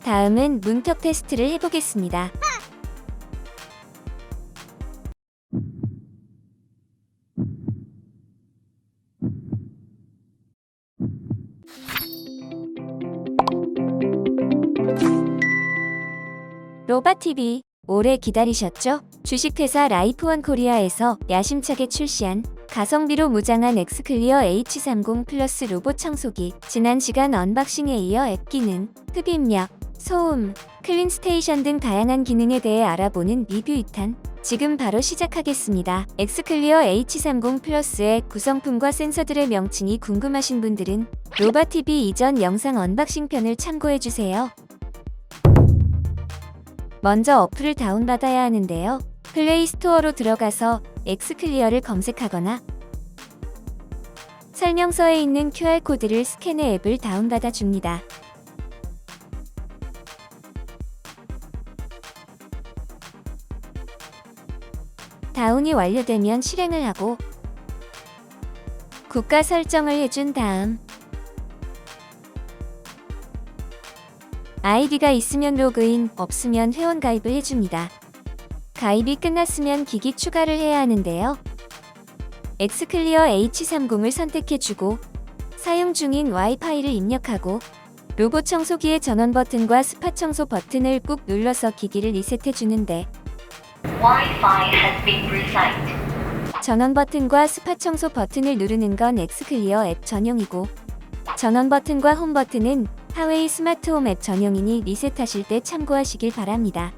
다음은 문턱 테스트를 해보겠습니다. 로바TV, 오래 기다리셨죠? 주식회사 라이프원 코리아에서 야심차게 출시한 가성비로 무장한 엑스클리어 H30 플러스 로봇 청소기. 지난 시간 언박싱에 이어 앱 기능, 흡입력, 소음, 클린 스테이션 등 다양한 기능에 대해 알아보는 리뷰 2탄. 지금 바로 시작하겠습니다. 엑스클리어 H30 플러스의 구성품과 센서들의 명칭이 궁금하신 분들은 로바TV 이전 영상 언박싱 편을 참고해주세요. 먼저 어플을 다운받아야 하는데요. 플레이 스토어로 들어가서 엑스클리어를 검색하거나 설명서에 있는 QR코드를 스캔해 앱을 다운받아 줍니다. 다운이 완료되면 실행을 하고 국가 설정을 해준 다음 아이디가 있으면 로그인, 없으면 회원가입을 해줍니다. 가입이 끝났으면 기기 추가를 해야 하는데요. 엑스클리어 H30을 선택해주고 사용 중인 와이파이를 입력하고 로봇 청소기의 전원 버튼과 스팟 청소 버튼을 꾹 눌러서 기기를 리셋해주는데 Wi-Fi has been reset. 전원 버튼과 스팟 청소 버튼을 누르는 건 엑스클리어 앱 전용이고 전원 버튼과 홈 버튼은 하웨이 스마트홈 앱 전용이니 리셋하실 때 참고하시길 바랍니다.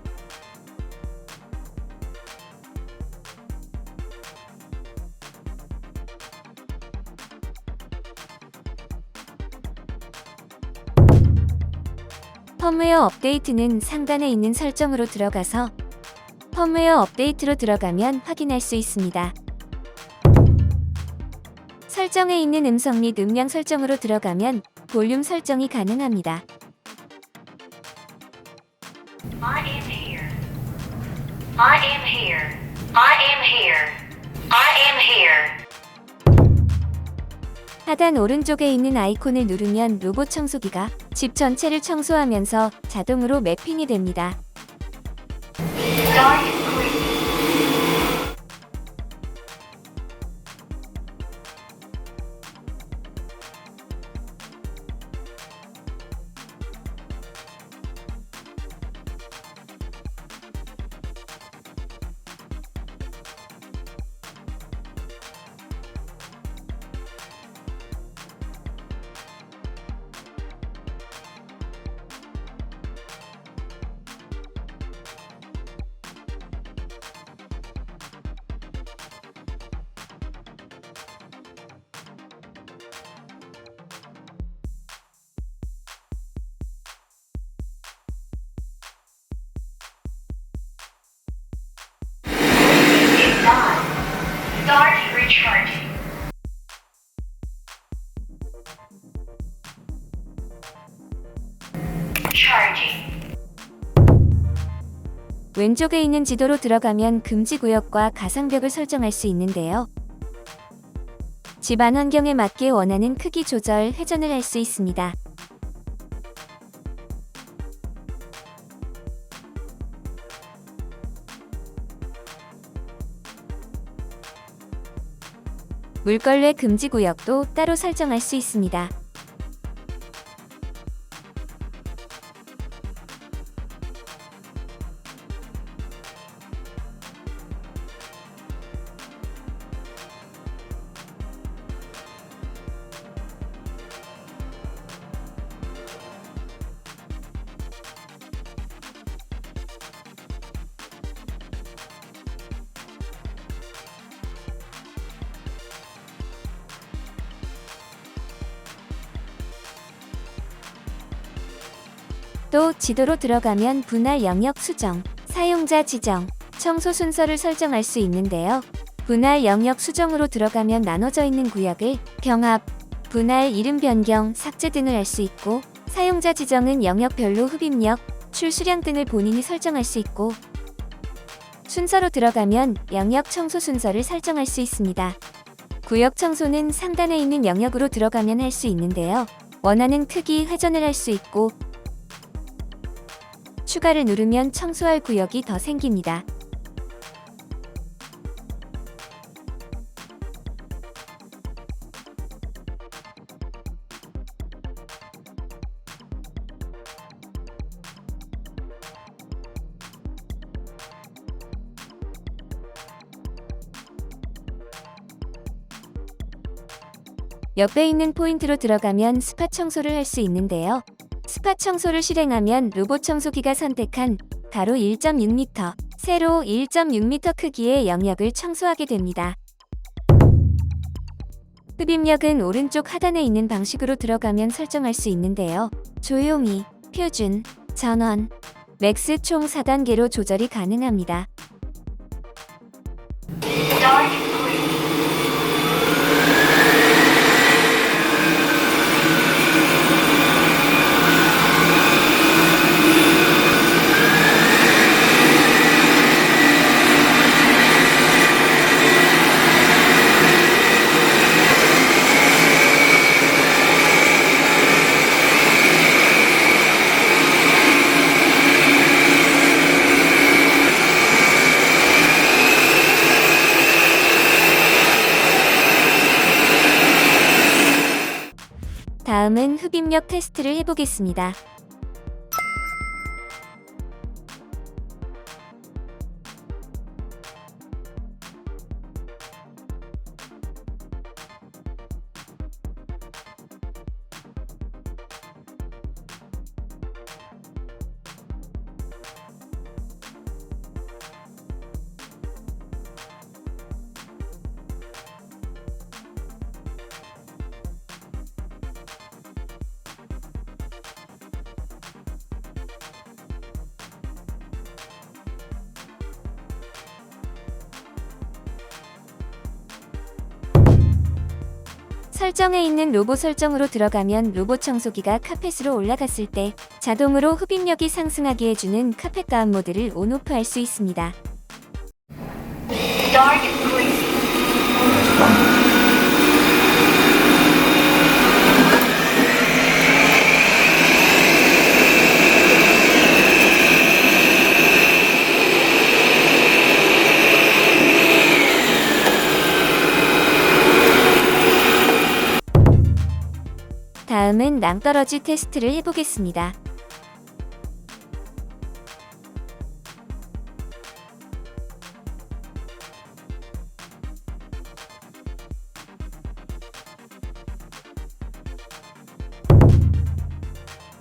펌웨어 업데이트는 상단에 있는 설정으로 들어가서 펌웨어 업데이트로 들어가면 확인할 수 있습니다. 설정에 있는 음성 및 음량 설정으로 들어가면 볼륨 설정이 가능합니다. I am here. I am here. I am here. I am here. 하단 오른쪽에 있는 아이콘을 누르면 로봇 청소기가 집 전체를 청소하면서 자동으로 매핑이 됩니다. Start cleaning. Done. Start recharging. Charging. 왼쪽에 있는 지도로 들어가면 금지구역과 가상벽을 설정할 수 있는데요. 집안 환경에 맞게 원하는 크기 조절, 회전을 할 수 있습니다. 물걸레 금지구역도 따로 설정할 수 있습니다. 또 지도로 들어가면 분할 영역 수정, 사용자 지정, 청소 순서를 설정할 수 있는데요. 분할 영역 수정으로 들어가면 나눠져 있는 구역을 병합, 분할 이름 변경, 삭제 등을 할 수 있고 사용자 지정은 영역별로 흡입력, 출수량 등을 본인이 설정할 수 있고 순서로 들어가면 영역 청소 순서를 설정할 수 있습니다. 구역 청소는 상단에 있는 영역으로 들어가면 할 수 있는데요. 원하는 크기 회전을 할 수 있고 추가를 누르면 청소할 구역이 더 생깁니다. 옆에 있는 포인트로 들어가면 스팟 청소를 할 수 있는데요. 스팟 청소를 실행하면 로봇 청소기가 선택한 가로 1.6m, 세로 1.6m 크기의 영역을 청소하게 됩니다. 흡입력은 오른쪽 하단에 있는 방식으로 들어가면 설정할 수 있는데요. 조용히, 표준, 전원, 맥스 총 4단계로 조절이 가능합니다. Start cleaning. 다음은 흡입력 테스트를 해보겠습니다. 설정에 있는 로봇 설정으로 들어가면 로봇 청소기가 카펫으로 올라갔을 때 자동으로 흡입력이 상승하게 해주는 카펫 가압 모드를 온오프 할 수 있습니다. Start cleaning. 다음은 낭떠러지 테스트를 해보겠습니다.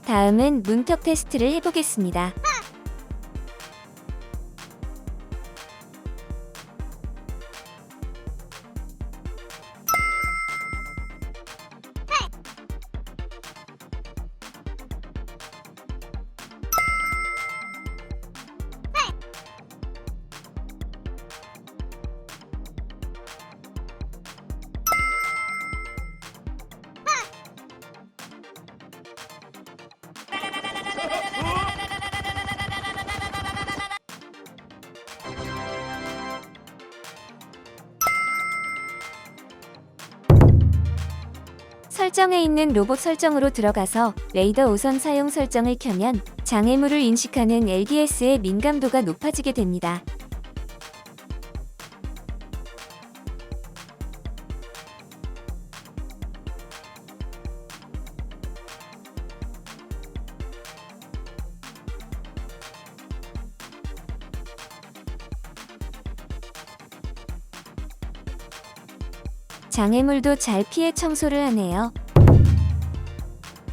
다음은 문턱 테스트를 해보겠습니다. 설정에 있는 로봇 설정으로 들어가서 레이더 우선 사용 설정을 켜면 장애물을 인식하는 LDS의 민감도가 높아지게 됩니다. 장애물도 잘 피해 청소를 하네요.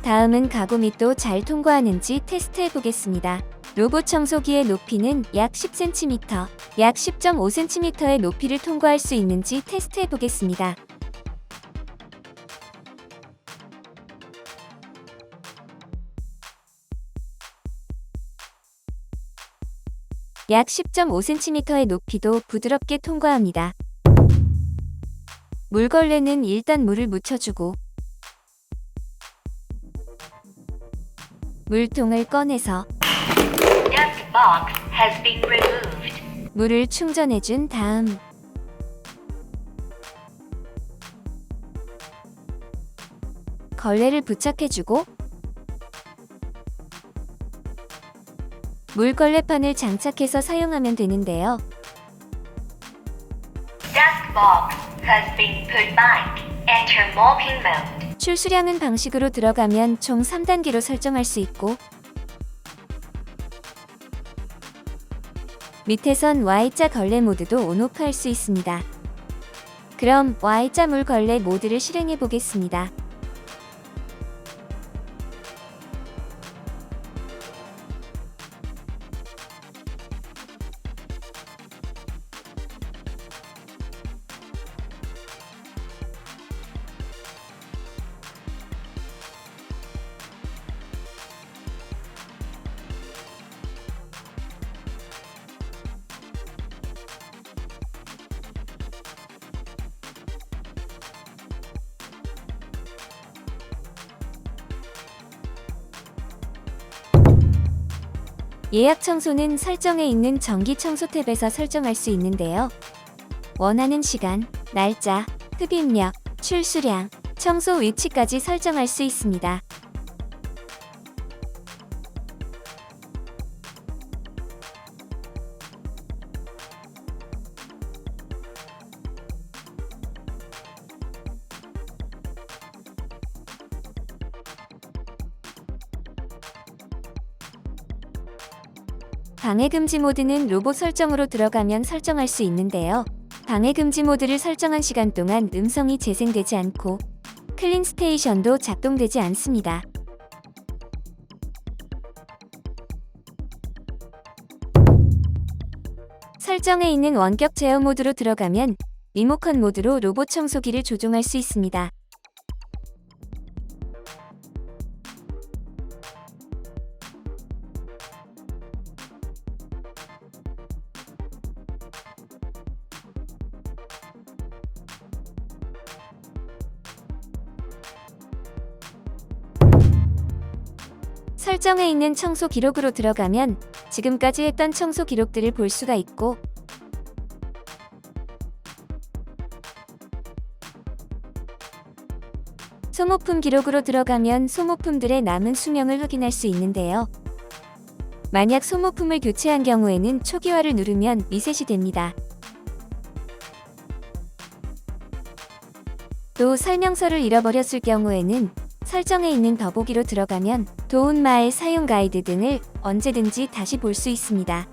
다음은 가구 밑도 잘 통과하는지 테스트해 보겠습니다. 로봇 청소기의 높이는 약 10cm, 약 10.5cm의 높이를 통과할 수 있는지 테스트해 보겠습니다. 약 10.5cm의 높이도 부드럽게 통과합니다. 물걸레는 일단 물을 묻혀주고 물통을 꺼내서 Dust box has been removed. 물을 충전해준 다음 걸레를 부착해주고 물걸레판을 장착해서 사용하면 되는데요. Dust box has been put back. Enter mopping mode. 출수량은 방식으로 들어가면 총 3단계로 설정할 수 있고 밑에선 Y자 걸레 모드도 온오프 할 수 있습니다. 그럼 Y자 물걸레 모드를 실행해 보겠습니다. 예약 청소는 설정에 있는 전기 청소 탭에서 설정할 수 있는데요. 원하는 시간, 날짜, 흡입력, 출수량, 청소 위치까지 설정할 수 있습니다. 방해금지 모드는 로봇 설정으로 들어가면 설정할 수 있는데요. 방해금지 모드를 설정한 시간 동안 음성이 재생되지 않고 클린 스테이션도 작동되지 않습니다. 설정에 있는 원격 제어 모드로 들어가면 리모컨 모드로 로봇 청소기를 조종할 수 있습니다. 설정에 있는 청소 기록으로 들어가면 지금까지 했던 청소 기록들을 볼 수가 있고 소모품 기록으로 들어가면 소모품들의 남은 수명을 확인할 수 있는데요. 만약 소모품을 교체한 경우에는 초기화를 누르면 리셋이 됩니다. 또 설명서를 잃어버렸을 경우에는 설정에 있는 더보기로 들어가면 도움마의 사용 가이드 등을 언제든지 다시 볼 수 있습니다.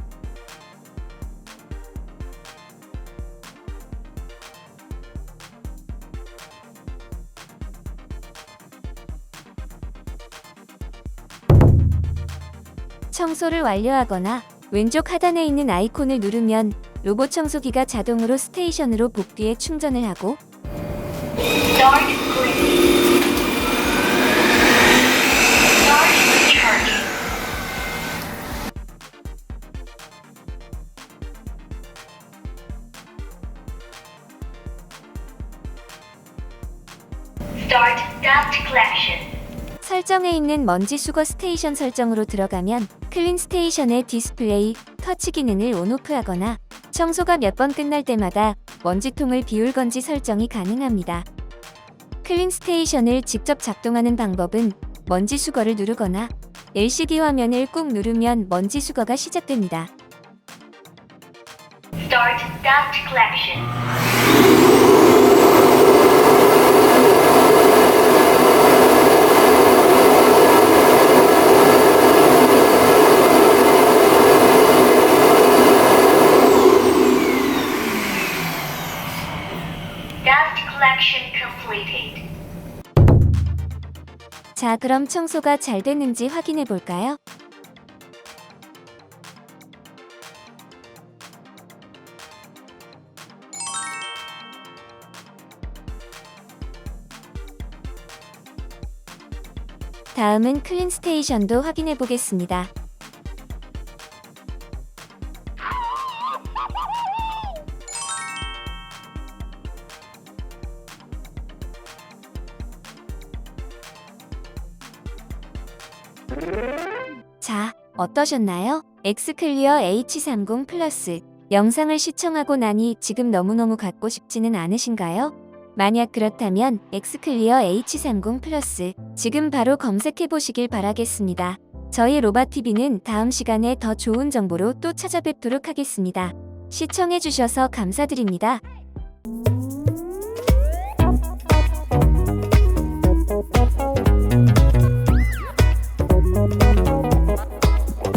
청소를 완료하거나 왼쪽 하단에 있는 아이콘을 누르면 로봇 청소기가 자동으로 스테이션으로 복귀해 충전을 하고 Start cleaning. Start charging. Start dust collection. 설정에 있는 먼지 수거 스테이션 설정으로 들어가면 클린 스테이션의 디스플레이, 터치 기능을 온오프하거나 청소가 몇 번 끝날 때마다 먼지통을 비울 건지 설정이 가능합니다. 클린 스테이션을 직접 작동하는 방법은 먼지 수거를 누르거나 LCD 화면을 꾹 누르면 먼지 수거가 시작됩니다. Start dust collection. Dust collection completed. 자, 그럼 청소가 잘 됐는지 확인해 볼까요? 다음은 클린 스테이션도 확인해 보겠습니다. 자, 어떠셨나요? 엑스클리어 H30 플러스 영상을 시청하고 나니 지금 너무너무 갖고 싶지는 않으신가요? 만약 그렇다면 엑스클리어 H30 플러스 지금 바로 검색해 보시길 바라겠습니다. 저희 로바TV는 다음 시간에 더 좋은 정보로 또 찾아뵙도록 하겠습니다. 시청해주셔서 감사드립니다.